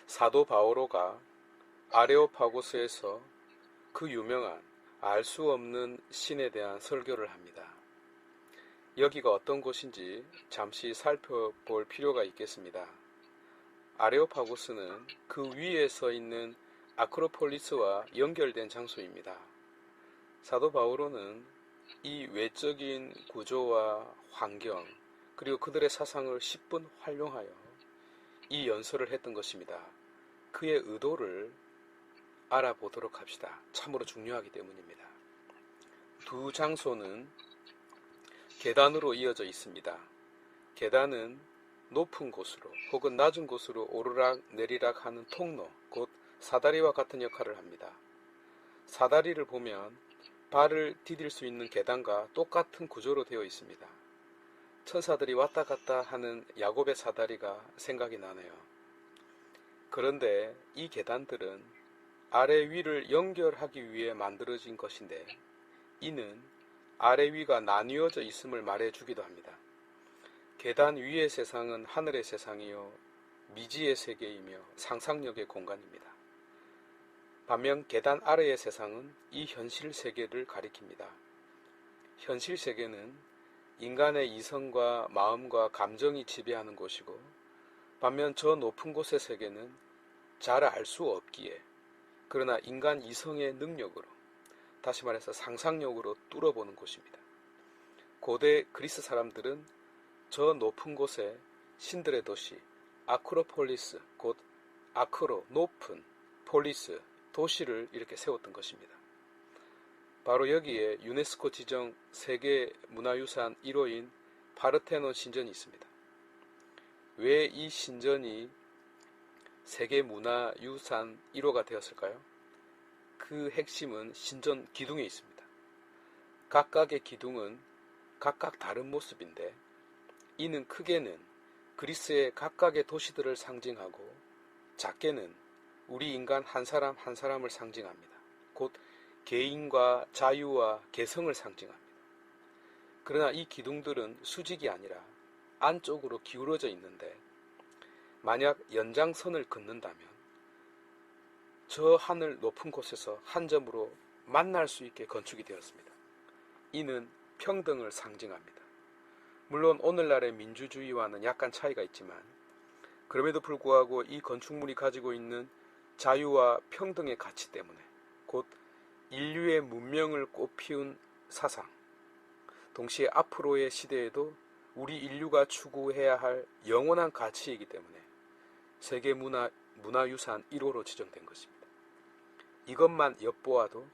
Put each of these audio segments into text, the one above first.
사도 바오로가 아레오파고스에서 그 유명한 알 수 없는 신에 대한 설교를 합니다. 여기가 어떤 곳인지 잠시 살펴볼 필요가 있겠습니다. 아레오파고스는 그 위에 서 있는 아크로폴리스와 연결된 장소입니다. 사도 바오로는 이 외적인 구조와 환경 그리고 그들의 사상을 10분 활용하여 이 연설을 했던 것입니다. 그의 의도를 알아보도록 합시다. 참으로 중요하기 때문입니다. 두 장소는 계단으로 이어져 있습니다. 계단은 높은 곳으로 혹은 낮은 곳으로 오르락 내리락 하는 통로, 곧 사다리와 같은 역할을 합니다. 사다리를 보면 발을 디딜 수 있는 계단과 똑같은 구조로 되어 있습니다. 천사들이 왔다 갔다 하는 야곱의 사다리가 생각이 나네요. 그런데 이 계단들은 아래 위를 연결하기 위해 만들어진 것인데 이는 아래 위가 나뉘어져 있음을 말해주기도 합니다. 계단 위의 세상은 하늘의 세상이요 미지의 세계이며 상상력의 공간입니다. 반면 계단 아래의 세상은 이 현실 세계를 가리킵니다. 현실 세계는 인간의 이성과 마음과 감정이 지배하는 곳이고 반면 저 높은 곳의 세계는 잘 알 수 없기에 그러나 인간 이성의 능력으로 다시 말해서 상상력으로 뚫어보는 곳입니다. 고대 그리스 사람들은 저 높은 곳에 신들의 도시 아크로폴리스 곧 아크로 높은 폴리스 도시를 이렇게 세웠던 것입니다. 바로 여기에 유네스코 지정 세계 문화유산 1호인 파르테논 신전이 있습니다. 왜 이 신전이 세계 문화유산 1호가 되었을까요? 그 핵심은 신전 기둥에 있습니다. 각각의 기둥은 각각 다른 모습인데 이는 크게는 그리스의 각각의 도시들을 상징하고 작게는 우리 인간 한 사람 한 사람을 상징합니다. 곧 개인과 자유와 개성을 상징합니다. 그러나 이 기둥들은 수직이 아니라 안쪽으로 기울어져 있는데 만약 연장선을 긋는다면 저 하늘 높은 곳에서 한 점으로 만날 수 있게 건축이 되었습니다. 이는 평등을 상징합니다. 물론 오늘날의 민주주의와는 약간 차이가 있지만 그럼에도 불구하고 이 건축물이 가지고 있는 자유와 평등의 가치 때문에 곧 인류의 문명을 꽃피운 사상, 동시에 앞으로의 시대에도 우리 인류가 추구해야 할 영원한 가치이기 때문에 세계 문화유산 1호로 지정된 것입니다. 이것만 엿보아도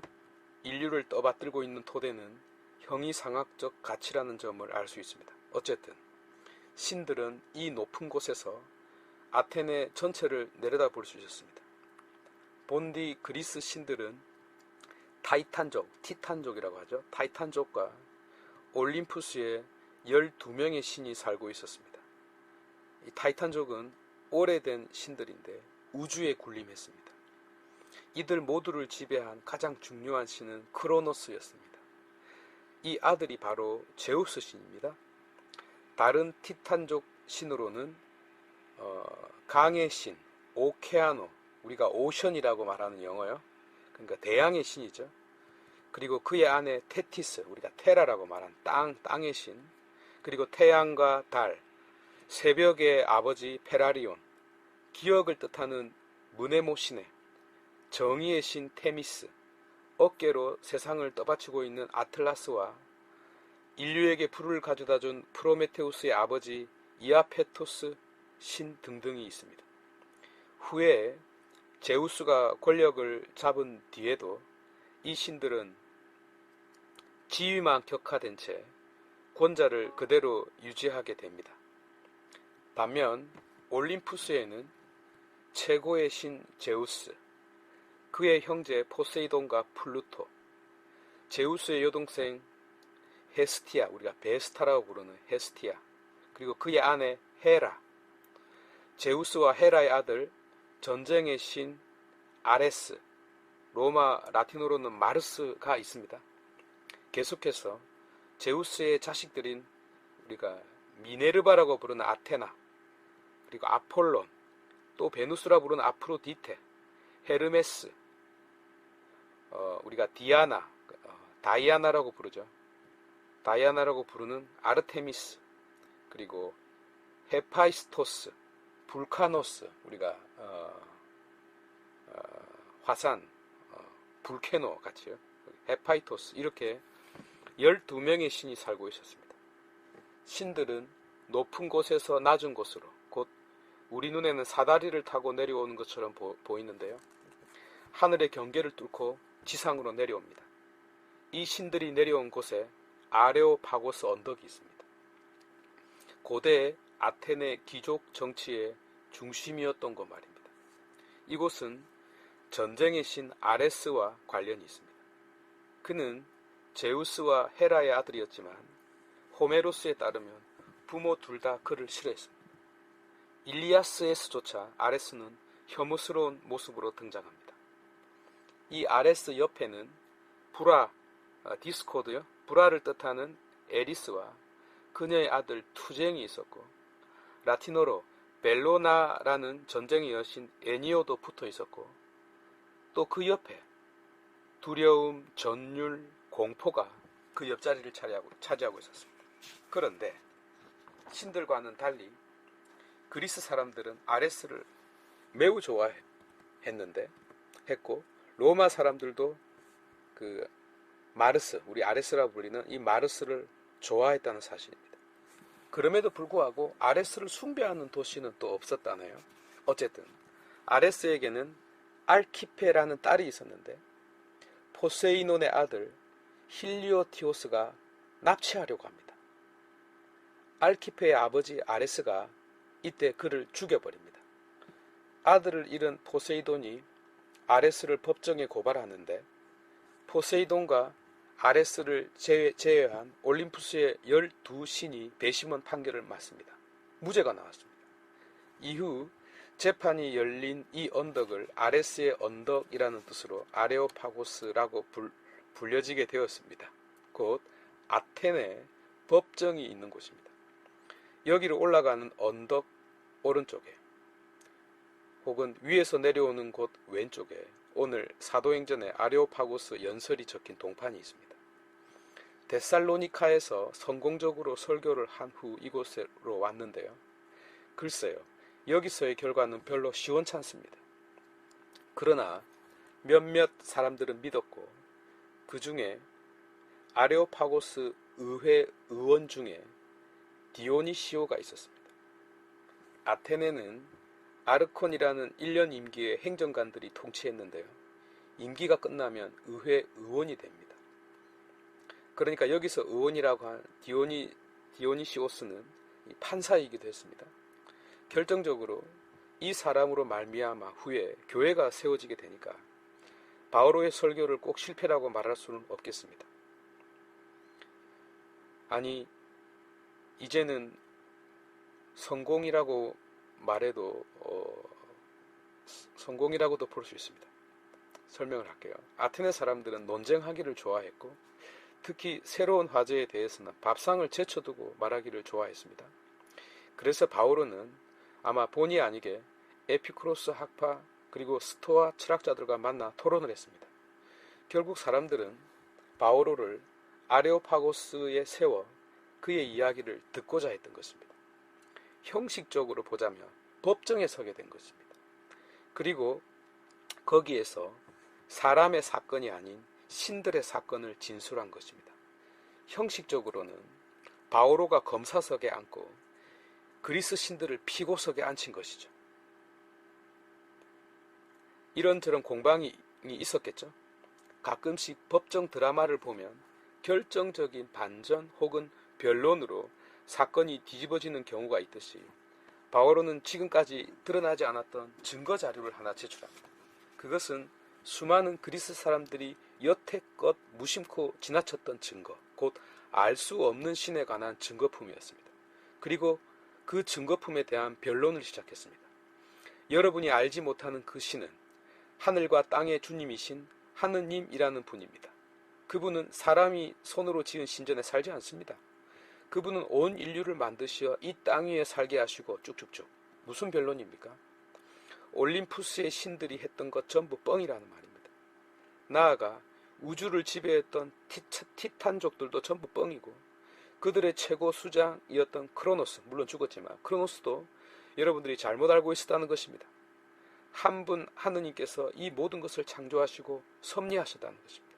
인류를 떠받들고 있는 토대는 형이상학적 가치라는 점을 알 수 있습니다. 어쨌든 신들은 이 높은 곳에서 아테네 전체를 내려다볼 수 있었습니다. 본디 그리스 신들은 타이탄족, 티탄족이라고 하죠. 타이탄족과 올림푸스에 12명의 신이 살고 있었습니다. 이 타이탄족은 오래된 신들인데 우주에 군림했습니다. 이들 모두를 지배한 가장 중요한 신은 크로노스였습니다. 이 아들이 바로 제우스 신입니다. 다른 티탄족 신으로는 강의 신, 오케아노, 우리가 오션이라고 말하는 영어요. 그러니까 대양의 신이죠. 그리고 그의 아내 테티스, 우리가 테라라고 말하는 땅의 신, 그리고 태양과 달, 새벽의 아버지 페라리온, 기억을 뜻하는 무네모 신의, 정의의 신 테미스, 어깨로 세상을 떠받치고 있는 아틀라스와 인류에게 불을 가져다준 프로메테우스의 아버지 이아페토스 신 등등이 있습니다. 후에 제우스가 권력을 잡은 뒤에도 이 신들은 지위만 격화된 채 권자를 그대로 유지하게 됩니다. 반면 올림푸스에는 최고의 신 제우스, 그의 형제 포세이돈과 플루토, 제우스의 여동생 헤스티아, 우리가 베스타라고 부르는 헤스티아, 그리고 그의 아내 헤라, 제우스와 헤라의 아들 전쟁의 신 아레스, 로마 라틴어로는 마르스가 있습니다. 계속해서 제우스의 자식들인 우리가 미네르바라고 부르는 아테나, 그리고 아폴론, 또 베누스라 부르는 아프로디테, 헤르메스, 우리가 디아나, 다이아나라고 부르죠. 다이아나라고 부르는 아르테미스, 그리고 헤파이스토스, 불카노스, 우리가 화산, 불케노 같이요. 헤파이토스, 이렇게 12명의 신이 살고 있었습니다. 신들은 높은 곳에서 낮은 곳으로, 곧 우리 눈에는 사다리를 타고 내려오는 것처럼 보이는데요. 하늘의 경계를 뚫고 지상으로 내려옵니다. 이 신들이 내려온 곳에 아레오파고스 언덕이 있습니다. 고대 아테네 귀족 정치의 중심이었던 것 말입니다. 이곳은 전쟁의 신 아레스와 관련이 있습니다. 그는 제우스와 헤라의 아들이었지만 호메로스에 따르면 부모 둘 다 그를 싫어했습니다. 일리아스에서조차 아레스는 혐오스러운 모습으로 등장합니다. 이 아레스 옆에는 브라, 디스코드요, 브라를 뜻하는 에리스와 그녀의 아들 투쟁이 있었고, 라틴어로 벨로나라는 전쟁의 여신 애니오도 붙어 있었고, 또 그 옆에 두려움, 전율, 공포가 그 옆자리를 차지하고 있었습니다. 그런데 신들과는 달리 그리스 사람들은 아레스를 매우 했고, 로마 사람들도 그 마르스, 우리 아레스라고 불리는 이 마르스를 좋아했다는 사실입니다. 그럼에도 불구하고 아레스를 숭배하는 도시는 또 없었다네요. 어쨌든 아레스에게는 알키페라는 딸이 있었는데 포세이돈의 아들 힐리오티오스가 납치하려고 합니다. 알키페의 아버지 아레스가 이때 그를 죽여버립니다. 아들을 잃은 포세이돈이 아레스를 법정에 고발하는데 포세이돈과 아레스를 제외한 올림푸스의 12신이 배심원 판결을 맞습니다. 무죄가 나왔습니다. 이후 재판이 열린 이 언덕을 아레스의 언덕이라는 뜻으로 아레오파고스라고 불려지게 되었습니다. 곧 아테네 법정이 있는 곳입니다. 여기를 올라가는 언덕 오른쪽에 혹은 위에서 내려오는 곳 왼쪽에 오늘 사도행전에 아레오파고스 연설이 적힌 동판이 있습니다. 데살로니카에서 성공적으로 설교를 한 후 이곳으로 왔는데요. 글쎄요, 여기서의 결과는 별로 시원찮습니다. 그러나 몇몇 사람들은 믿었고, 그 중에 아레오파고스 의회 의원 중에 디오니시오가 있었습니다. 아테네는 아르콘이라는 1년 임기의 행정관들이 통치했는데요. 임기가 끝나면 의회 의원이 됩니다. 그러니까 여기서 의원이라고 한 디오니시오스는 판사이기도 했습니다. 결정적으로 이 사람으로 말미암아 후에 교회가 세워지게 되니까 바오로의 설교를 꼭 실패라고 말할 수는 없겠습니다. 아니, 이제는 성공이라고 말해도 성공이라고도 볼 수 있습니다. 설명을 할게요. 아테네 사람들은 논쟁하기를 좋아했고, 특히 새로운 화제에 대해서는 밥상을 제쳐두고 말하기를 좋아했습니다. 그래서 바오로는 아마 본의 아니게 에피쿠로스 학파 그리고 스토아 철학자들과 만나 토론을 했습니다. 결국 사람들은 바오로를 아레오파고스에 세워 그의 이야기를 듣고자 했던 것입니다. 형식적으로 보자면 법정에 서게 된 것입니다. 그리고 거기에서 사람의 사건이 아닌 신들의 사건을 진술한 것입니다. 형식적으로는 바오로가 검사석에 앉고 그리스 신들을 피고석에 앉힌 것이죠. 이런저런 공방이 있었겠죠. 가끔씩 법정 드라마를 보면 결정적인 반전 혹은 변론으로 사건이 뒤집어지는 경우가 있듯이 바오로는 지금까지 드러나지 않았던 증거 자료를 하나 제출합니다. 그것은 수많은 그리스 사람들이 여태껏 무심코 지나쳤던 증거, 곧 알 수 없는 신에 관한 증거품이었습니다. 그리고 그 증거품에 대한 변론을 시작했습니다. 여러분이 알지 못하는 그 신은 하늘과 땅의 주님이신 하느님이라는 분입니다. 그분은 사람이 손으로 지은 신전에 살지 않습니다. 그분은 온 인류를 만드시어 이 땅 위에 살게 하시고 쭉쭉쭉. 무슨 변론입니까? 올림푸스의 신들이 했던 것 전부 뻥이라는 말입니다. 나아가 우주를 지배했던 티탄족들도 전부 뻥이고, 그들의 최고 수장이었던 크로노스, 물론 죽었지만 크로노스도 여러분들이 잘못 알고 있었다는 것입니다. 한 분 하느님께서 이 모든 것을 창조하시고 섭리하셨다는 것입니다.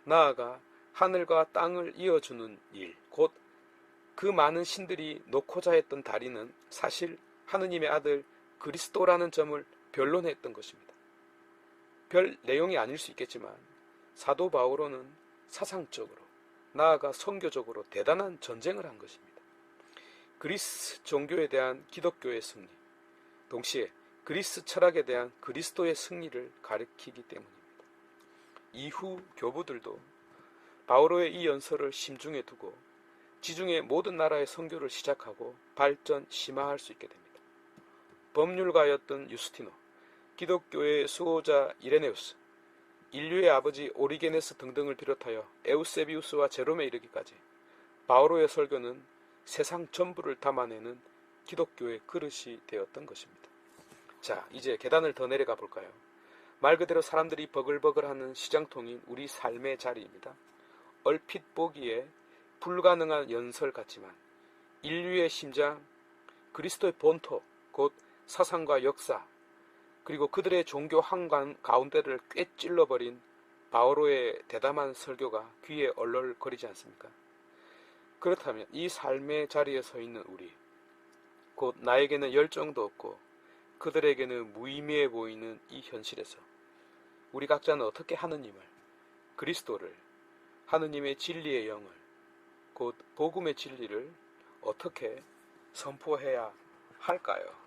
나아가 하늘과 땅을 이어주는 일, 곧 그 많은 신들이 놓고자 했던 다리는 사실 하느님의 아들 그리스도라는 점을 변론했던 것입니다. 별 내용이 아닐 수 있겠지만 사도 바오로는 사상적으로, 나아가 선교적으로 대단한 전쟁을 한 것입니다. 그리스 종교에 대한 기독교의 승리, 동시에 그리스 철학에 대한 그리스도의 승리를 가리키기 때문입니다. 이후 교부들도 바오로의 이 연설을 심중에 두고 지중해 모든 나라의 선교를 시작하고 발전 심화할 수 있게 됩니다. 법률가였던 유스티노, 기독교의 수호자 이레네우스, 인류의 아버지 오리게네스 등등을 비롯하여 에우세비우스와 제롬에 이르기까지 바오로의 설교는 세상 전부를 담아내는 기독교의 그릇이 되었던 것입니다. 자, 이제 계단을 더 내려가 볼까요? 말 그대로 사람들이 버글버글하는 시장통인 우리 삶의 자리입니다. 얼핏 보기에 불가능한 연설 같지만 인류의 심장, 그리스도의 본토, 곧 사상과 역사, 그리고 그들의 종교 한관 가운데를 꿰찔러버린 바오로의 대담한 설교가 귀에 얼얼거리지 않습니까? 그렇다면 이 삶의 자리에 서 있는 우리, 곧 나에게는 열정도 없고 그들에게는 무의미해 보이는 이 현실에서 우리 각자는 어떻게 하느님을, 그리스도를, 하느님의 진리의 영을, 곧 복음의 진리를 어떻게 선포해야 할까요?